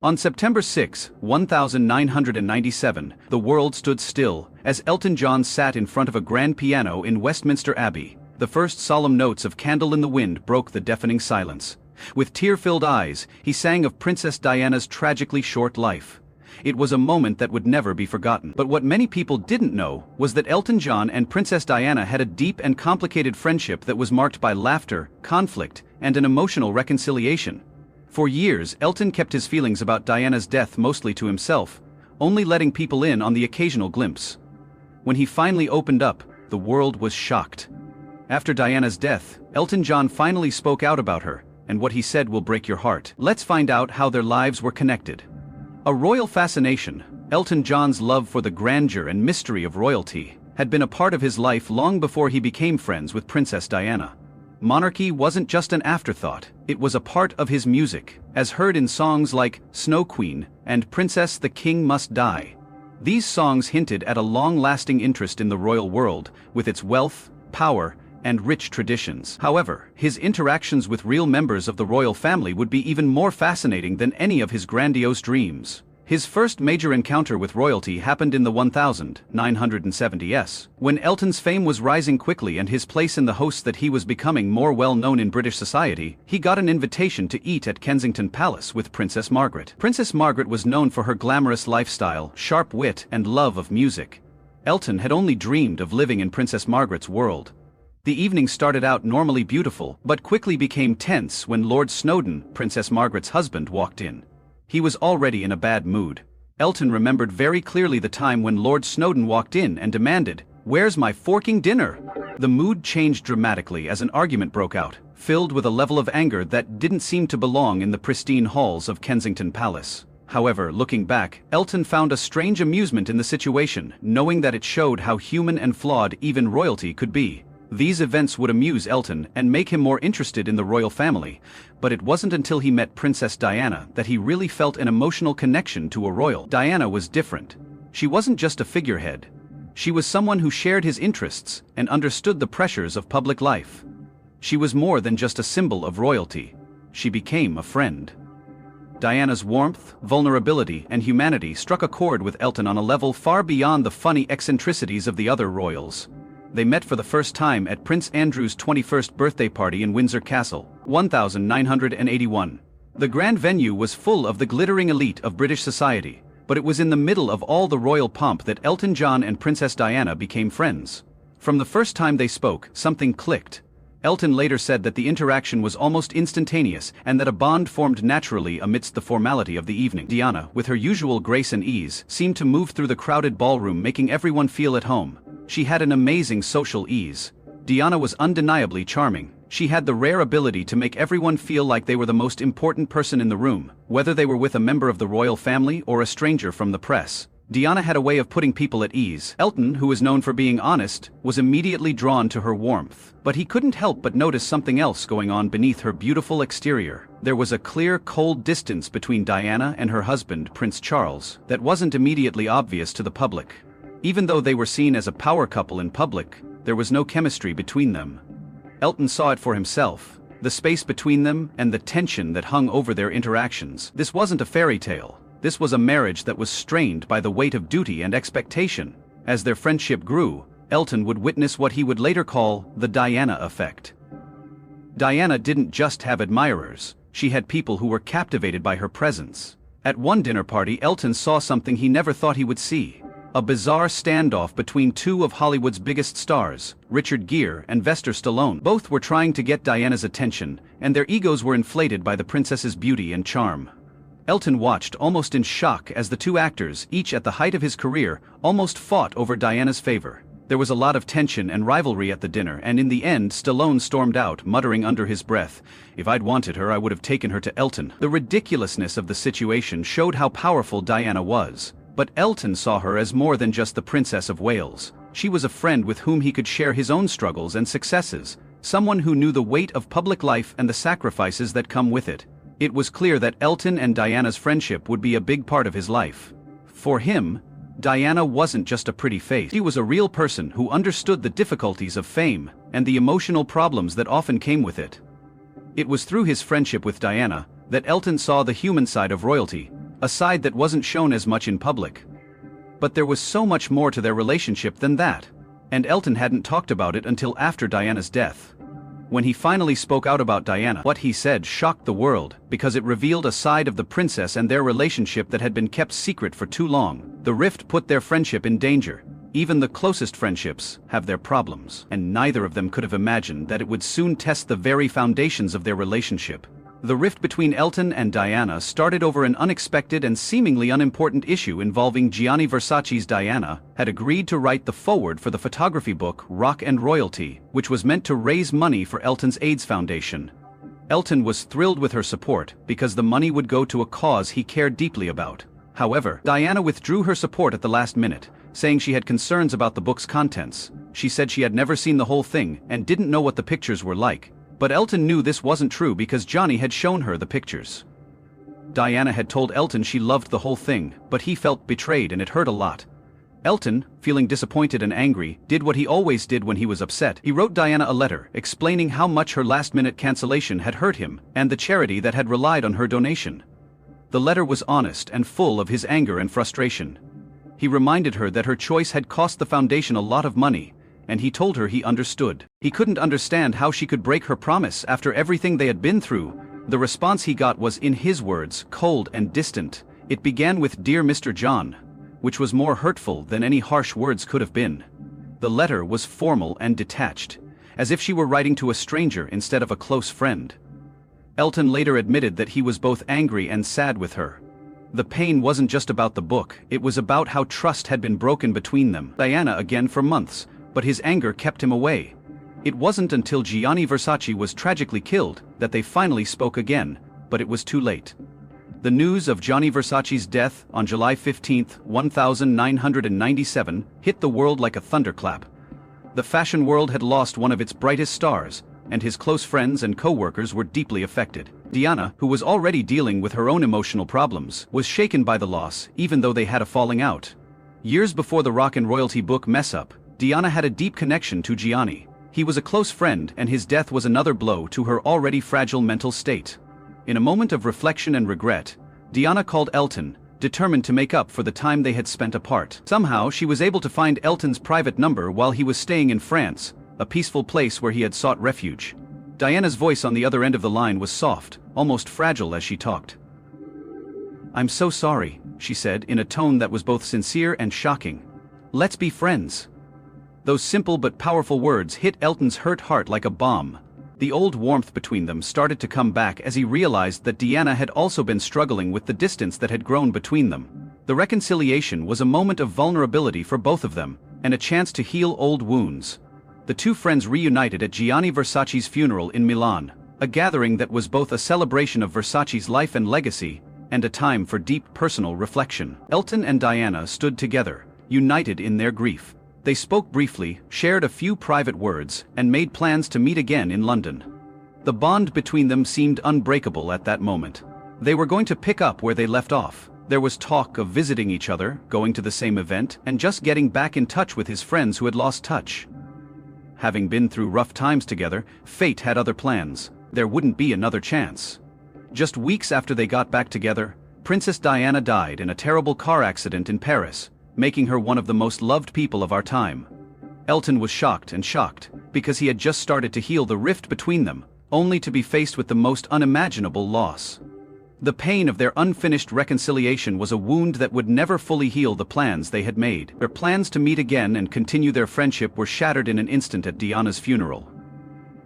On September 6, 1997, the world stood still as Elton John sat in front of a grand piano in Westminster Abbey. The first solemn notes of Candle in the Wind broke the deafening silence. With tear-filled eyes, he sang of Princess Diana's tragically short life. It was a moment that would never be forgotten. But what many people didn't know was that Elton John and Princess Diana had a deep and complicated friendship that was marked by laughter, conflict, and an emotional reconciliation. For years, Elton kept his feelings about Diana's death mostly to himself, only letting people in on the occasional glimpse. When he finally opened up, the world was shocked. After Diana's death, Elton John finally spoke out about her, and what he said will break your heart. Let's find out how their lives were connected. A royal fascination, Elton John's love for the grandeur and mystery of royalty had been a part of his life long before he became friends with Princess Diana. Monarchy wasn't just an afterthought, it was a part of his music, as heard in songs like Snow Queen and Princess the King Must Die. These songs hinted at a long-lasting interest in the royal world, with its wealth, power, and rich traditions. However, his interactions with real members of the royal family would be even more fascinating than any of his grandiose dreams. His first major encounter with royalty happened in the 1970s, when Elton's fame was rising quickly and his place in the hosts that he was becoming more well-known in British society. He got an invitation to eat at Kensington Palace with Princess Margaret. Princess Margaret was known for her glamorous lifestyle, sharp wit, and love of music. Elton had only dreamed of living in Princess Margaret's world. The evening started out normally beautiful, but quickly became tense when Lord Snowdon, Princess Margaret's husband, walked in. He was already in a bad mood. Elton remembered very clearly the time when Lord Snowdon walked in and demanded, "Where's my forking dinner?" The mood changed dramatically as an argument broke out, filled with a level of anger that didn't seem to belong in the pristine halls of Kensington Palace. However, looking back, Elton found a strange amusement in the situation, knowing that it showed how human and flawed even royalty could be. These events would amuse Elton and make him more interested in the royal family, but it wasn't until he met Princess Diana that he really felt an emotional connection to a royal. Diana was different. She wasn't just a figurehead. She was someone who shared his interests and understood the pressures of public life. She was more than just a symbol of royalty. She became a friend. Diana's warmth, vulnerability, and humanity struck a chord with Elton on a level far beyond the funny eccentricities of the other royals. They met for the first time at Prince Andrew's 21st birthday party in Windsor Castle, 1981. The grand venue was full of the glittering elite of British society, but it was in the middle of all the royal pomp that Elton John and Princess Diana became friends. From the first time they spoke, something clicked. Elton later said that the interaction was almost instantaneous and that a bond formed naturally amidst the formality of the evening. Diana, with her usual grace and ease, seemed to move through the crowded ballroom, making everyone feel at home. She had an amazing social ease. Diana was undeniably charming. She had the rare ability to make everyone feel like they were the most important person in the room, whether they were with a member of the royal family or a stranger from the press. Diana had a way of putting people at ease. Elton, who was known for being honest, was immediately drawn to her warmth. But he couldn't help but notice something else going on beneath her beautiful exterior. There was a clear, cold distance between Diana and her husband, Prince Charles, that wasn't immediately obvious to the public. Even though they were seen as a power couple in public, there was no chemistry between them. Elton saw it for himself, the space between them and the tension that hung over their interactions. This wasn't a fairy tale. This was a marriage that was strained by the weight of duty and expectation. As their friendship grew, Elton would witness what he would later call the Diana effect. Diana didn't just have admirers, she had people who were captivated by her presence. At one dinner party, Elton saw something he never thought he would see. A bizarre standoff between two of Hollywood's biggest stars, Richard Gere and Sylvester Stallone. Both were trying to get Diana's attention, and their egos were inflated by the princess's beauty and charm. Elton watched almost in shock as the two actors, each at the height of his career, almost fought over Diana's favor. There was a lot of tension and rivalry at the dinner, and in the end Stallone stormed out, muttering under his breath, "If I'd wanted her, I would have taken her to Elton." The ridiculousness of the situation showed how powerful Diana was. But Elton saw her as more than just the Princess of Wales. She was a friend with whom he could share his own struggles and successes, someone who knew the weight of public life and the sacrifices that come with it. It was clear that Elton and Diana's friendship would be a big part of his life. For him, Diana wasn't just a pretty face. She was a real person who understood the difficulties of fame and the emotional problems that often came with it. It was through his friendship with Diana that Elton saw the human side of royalty, a side that wasn't shown as much in public. But there was so much more to their relationship than that, and Elton hadn't talked about it until after Diana's death. When he finally spoke out about Diana, what he said shocked the world, because it revealed a side of the princess and their relationship that had been kept secret for too long. The rift put their friendship in danger. Even the closest friendships have their problems, and neither of them could have imagined that it would soon test the very foundations of their relationship. The rift between Elton and Diana started over an unexpected and seemingly unimportant issue involving Gianni Versace's Diana had agreed to write the foreword for the photography book Rock and Royalty, which was meant to raise money for Elton's AIDS Foundation. Elton was thrilled with her support because the money would go to a cause he cared deeply about. However, Diana withdrew her support at the last minute, saying she had concerns about the book's contents. She said she had never seen the whole thing and didn't know what the pictures were like. But Elton knew this wasn't true because Johnny had shown her the pictures. Diana had told Elton she loved the whole thing, but he felt betrayed and it hurt a lot. Elton, feeling disappointed and angry, did what he always did when he was upset. He wrote Diana a letter explaining how much her last-minute cancellation had hurt him and the charity that had relied on her donation. The letter was honest and full of his anger and frustration. He reminded her that her choice had cost the foundation a lot of money, and he told her he understood. He couldn't understand how she could break her promise after everything they had been through. The response he got was, in his words, cold and distant. It began with "Dear Mr. John," which was more hurtful than any harsh words could have been. The letter was formal and detached, as if she were writing to a stranger instead of a close friend. Elton later admitted that he was both angry and sad with her. The pain wasn't just about the book, it was about how trust had been broken between them. Diana again for months, but his anger kept him away. It wasn't until Gianni Versace was tragically killed that they finally spoke again, but it was too late. The news of Gianni Versace's death on July 15, 1997, hit the world like a thunderclap. The fashion world had lost one of its brightest stars, and his close friends and co-workers were deeply affected. Diana, who was already dealing with her own emotional problems, was shaken by the loss, even though they had a falling out. Years before the Rock and Royalty book mess-up, Diana had a deep connection to Gianni. He was a close friend, and his death was another blow to her already fragile mental state. In a moment of reflection and regret, Diana called Elton, determined to make up for the time they had spent apart. Somehow, she was able to find Elton's private number while he was staying in France, a peaceful place where he had sought refuge. Diana's voice on the other end of the line was soft, almost fragile as she talked. "I'm so sorry," she said in a tone that was both sincere and shocking. "Let's be friends." Those simple but powerful words hit Elton's hurt heart like a bomb. The old warmth between them started to come back as he realized that Diana had also been struggling with the distance that had grown between them. The reconciliation was a moment of vulnerability for both of them, and a chance to heal old wounds. The two friends reunited at Gianni Versace's funeral in Milan, a gathering that was both a celebration of Versace's life and legacy, and a time for deep personal reflection. Elton and Diana stood together, united in their grief. They spoke briefly, shared a few private words, and made plans to meet again in London. The bond between them seemed unbreakable at that moment. They were going to pick up where they left off. There was talk of visiting each other, going to the same event, and just getting back in touch with his friends who had lost touch. Having been through rough times together, fate had other plans. There wouldn't be another chance. Just weeks after they got back together, Princess Diana died in a terrible car accident in Paris, making her one of the most loved people of our time. Elton was shocked, because he had just started to heal the rift between them, only to be faced with the most unimaginable loss. The pain of their unfinished reconciliation was a wound that would never fully heal the plans they had made. Their plans to meet again and continue their friendship were shattered in an instant at Diana's funeral.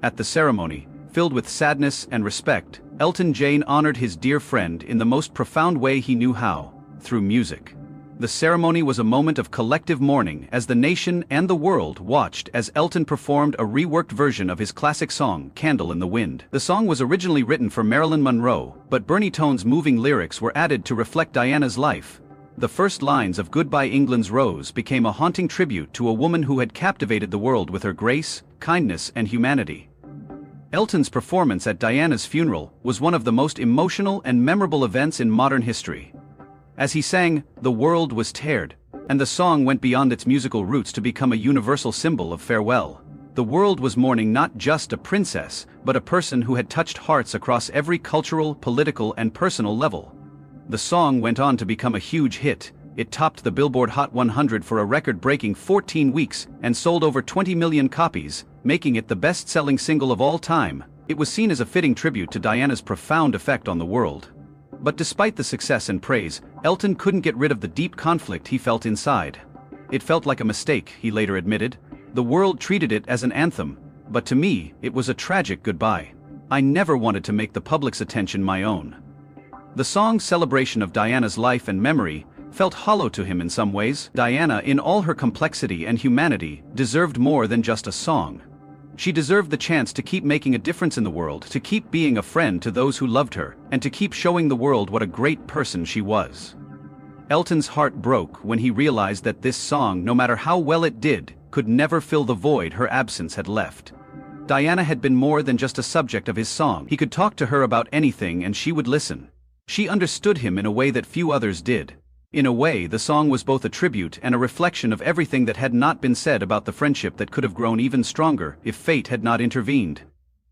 At the ceremony, filled with sadness and respect, Elton John honored his dear friend in the most profound way he knew how, through music. The ceremony was a moment of collective mourning as the nation and the world watched as Elton performed a reworked version of his classic song, Candle in the Wind. The song was originally written for Marilyn Monroe, but Bernie Tone's moving lyrics were added to reflect Diana's life. The first lines of Goodbye England's Rose became a haunting tribute to a woman who had captivated the world with her grace, kindness, and humanity. Elton's performance at Diana's funeral was one of the most emotional and memorable events in modern history. As he sang, "The world was teared," and the song went beyond its musical roots to become a universal symbol of farewell. The world was mourning not just a princess, but a person who had touched hearts across every cultural, political, and personal level. The song went on to become a huge hit. It topped the Billboard Hot 100 for a record-breaking 14 weeks and sold over 20 million copies, making it the best-selling single of all time. It was seen as a fitting tribute to Diana's profound effect on the world. But despite the success and praise, Elton couldn't get rid of the deep conflict he felt inside. It felt like a mistake, he later admitted. The world treated it as an anthem, but to me, it was a tragic goodbye. I never wanted to make the public's attention my own. The song's celebration of Diana's life and memory felt hollow to him in some ways. Diana, in all her complexity and humanity, deserved more than just a song. She deserved the chance to keep making a difference in the world, to keep being a friend to those who loved her, and to keep showing the world what a great person she was. Elton's heart broke when he realized that this song, no matter how well it did, could never fill the void her absence had left. Diana had been more than just a subject of his song. He could talk to her about anything and she would listen. She understood him in a way that few others did. In a way, the song was both a tribute and a reflection of everything that had not been said about the friendship that could have grown even stronger if fate had not intervened.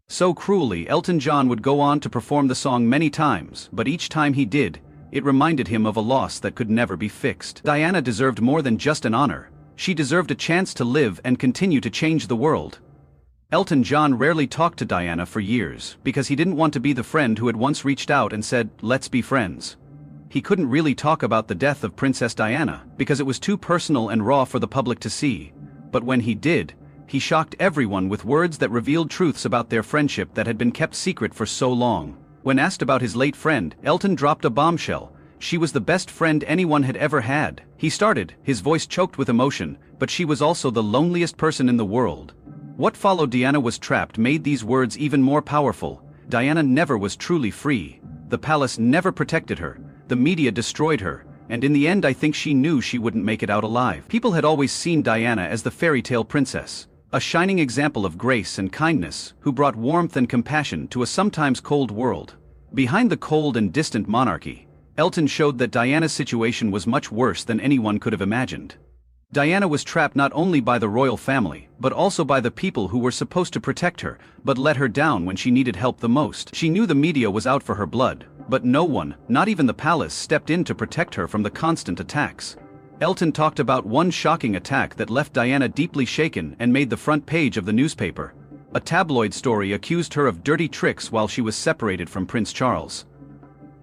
So cruelly, Elton John would go on to perform the song many times, but each time he did, it reminded him of a loss that could never be fixed. Diana deserved more than just an honor. She deserved a chance to live and continue to change the world. Elton John rarely talked to Diana for years because he didn't want to be the friend who had once reached out and said, "Let's be friends." He couldn't really talk about the death of Princess Diana because it was too personal and raw for the public to see. But when he did, he shocked everyone with words that revealed truths about their friendship that had been kept secret for so long. When asked about his late friend, Elton dropped a bombshell. She was the best friend anyone had ever had. He started, his voice choked with emotion, but she was also the loneliest person in the world. What followed Diana was trapped made these words even more powerful. Diana never was truly free. The palace never protected her. The media destroyed her, and in the end I think she knew she wouldn't make it out alive. People had always seen Diana as the fairy tale princess, a shining example of grace and kindness, who brought warmth and compassion to a sometimes cold world. Behind the cold and distant monarchy, Elton showed that Diana's situation was much worse than anyone could have imagined. Diana was trapped not only by the royal family, but also by the people who were supposed to protect her, but let her down when she needed help the most. She knew the media was out for her blood, but no one, not even the palace, stepped in to protect her from the constant attacks. Elton talked about one shocking attack that left Diana deeply shaken and made the front page of the newspaper. A tabloid story accused her of dirty tricks while she was separated from Prince Charles.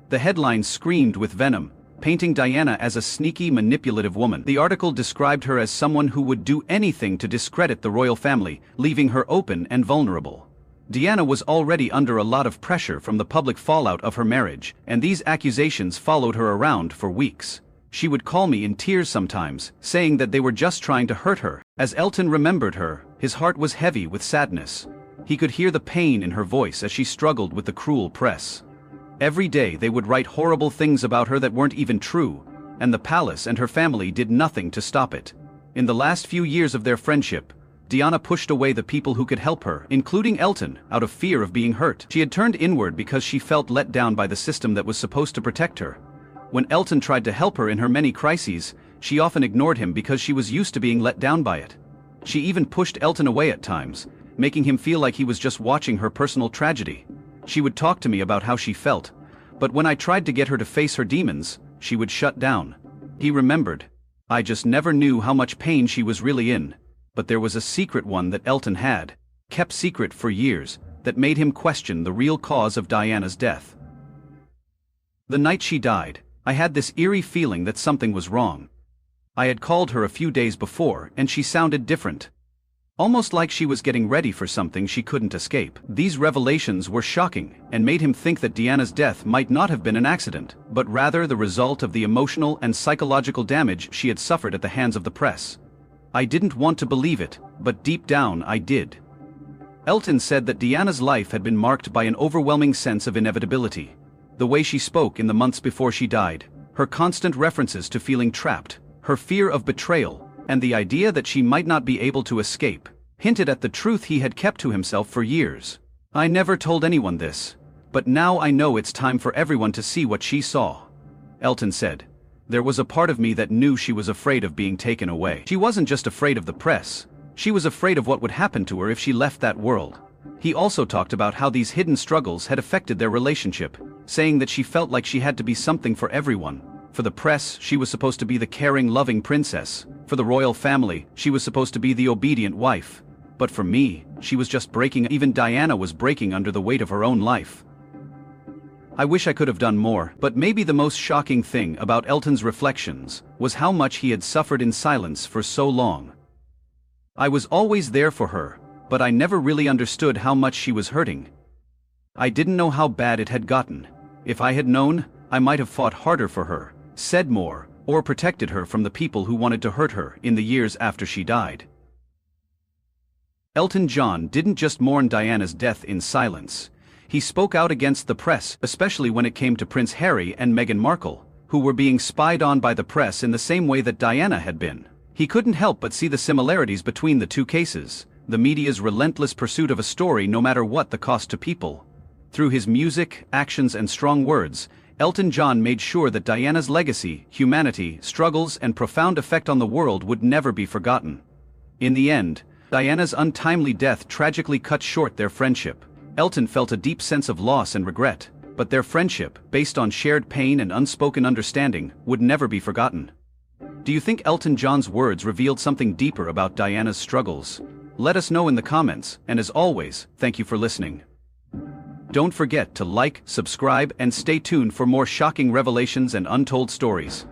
The headline screamed with venom, painting Diana as a sneaky, manipulative woman. The article described her as someone who would do anything to discredit the royal family, leaving her open and vulnerable. Diana was already under a lot of pressure from the public fallout of her marriage, and these accusations followed her around for weeks. She would call me in tears sometimes, saying that they were just trying to hurt her. As Elton remembered her, his heart was heavy with sadness. He could hear the pain in her voice as she struggled with the cruel press. Every day they would write horrible things about her that weren't even true, and the palace and her family did nothing to stop it. In the last few years of their friendship, Diana pushed away the people who could help her, including Elton, out of fear of being hurt. She had turned inward because she felt let down by the system that was supposed to protect her. When Elton tried to help her in her many crises, she often ignored him because she was used to being let down by it. She even pushed Elton away at times, making him feel like he was just watching her personal tragedy. She would talk to me about how she felt, but when I tried to get her to face her demons, she would shut down. He remembered. I just never knew how much pain she was really in, but there was a secret one that Elton had, kept secret for years, that made him question the real cause of Diana's death. The night she died, I had this eerie feeling that something was wrong. I had called her a few days before, and she sounded different. Almost like she was getting ready for something she couldn't escape. These revelations were shocking and made him think that Diana's death might not have been an accident, but rather the result of the emotional and psychological damage she had suffered at the hands of the press. I didn't want to believe it, but deep down I did. Elton said that Diana's life had been marked by an overwhelming sense of inevitability. The way she spoke in the months before she died, her constant references to feeling trapped, her fear of betrayal, and the idea that she might not be able to escape, hinted at the truth he had kept to himself for years. I never told anyone this, but now I know it's time for everyone to see what she saw. Elton said, "There was a part of me that knew she was afraid of being taken away. She wasn't just afraid of the press, she was afraid of what would happen to her if she left that world. He also talked about how these hidden struggles had affected their relationship, saying that she felt like she had to be something for everyone. For the press, she was supposed to be the caring, loving princess. For the royal family, she was supposed to be the obedient wife. But for me, she was just breaking. Even Diana was breaking under the weight of her own life. I wish I could have done more, but maybe the most shocking thing about Elton's reflections was how much he had suffered in silence for so long. I was always there for her, but I never really understood how much she was hurting. I didn't know how bad it had gotten. If I had known, I might have fought harder for her, said more, or protected her from the people who wanted to hurt her in the years after she died. Elton John didn't just mourn Diana's death in silence. He spoke out against the press, especially when it came to Prince Harry and Meghan Markle, who were being spied on by the press in the same way that Diana had been. He couldn't help but see the similarities between the two cases, the media's relentless pursuit of a story no matter what the cost to people. Through his music, actions and strong words, Elton John made sure that Diana's legacy, humanity, struggles and profound effect on the world would never be forgotten. In the end, Diana's untimely death tragically cut short their friendship. Elton felt a deep sense of loss and regret, but their friendship, based on shared pain and unspoken understanding, would never be forgotten. Do you think Elton John's words revealed something deeper about Diana's struggles? Let us know in the comments, and as always, thank you for listening. Don't forget to like, subscribe, and stay tuned for more shocking revelations and untold stories.